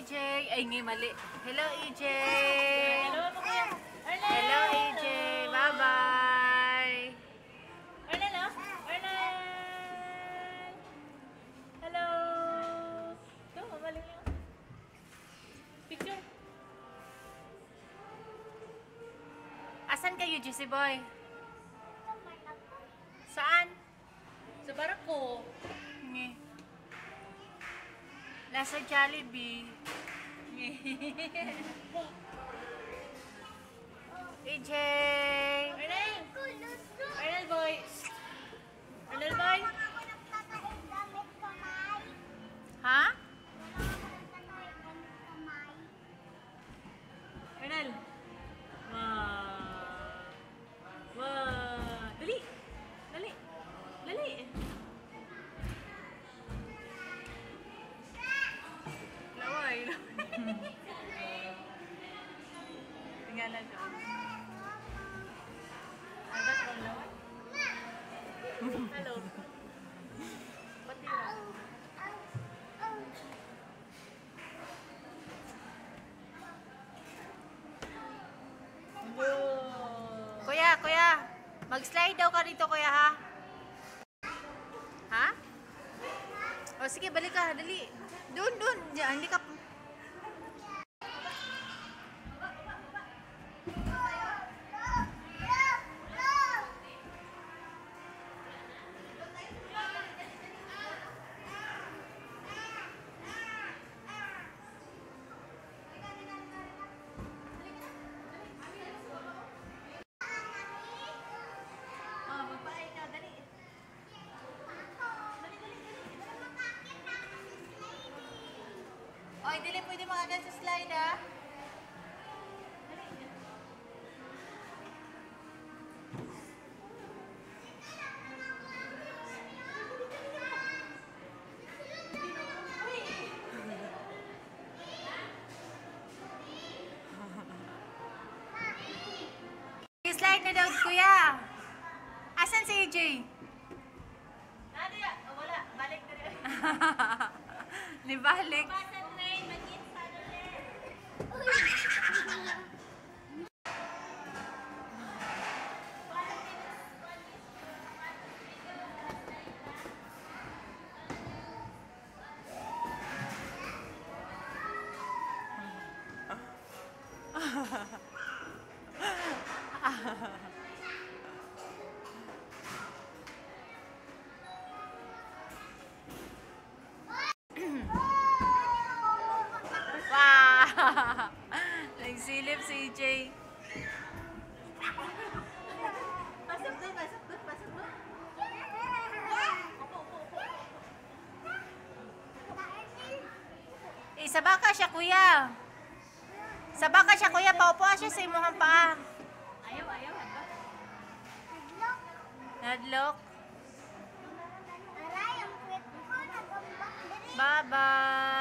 AJ. Ay, hindi mali. Hello, AJ. Hello mo kuya. Hello, AJ. Bye-bye. Arnel, oh. Arnel. Hello. Ito, mamaling yun. Picture. Asan kayo, Juicy Boy? Saan? Sa barako. Nge. Nasa Jollibee. AJ. Arnel. Arnel boy. Arnel boy. Ha? Arnel. Wow. Wow. Dali. Dali. Dali. Laway. Tingnan ko. Agad ko laway. Hello. Pati lang. Kuya. Mag-slide daw ka dito, kuya, ha? Ha? O, sige, balik ka. Dali. Doon. Diyan, hindi ka... Oy, dili pwede makagat sa slide, ha? Slide na daw, kuya. Asan si AJ? Nadia, wala. Balik na rin. Libalik. Wow! Nagsilip si AJ. Pasok doon. Sa baka siya, kuya. Sa baka siya, kuya. Paupo siya sa imuhang paa. Ayaw. Nadlock. Bye-bye.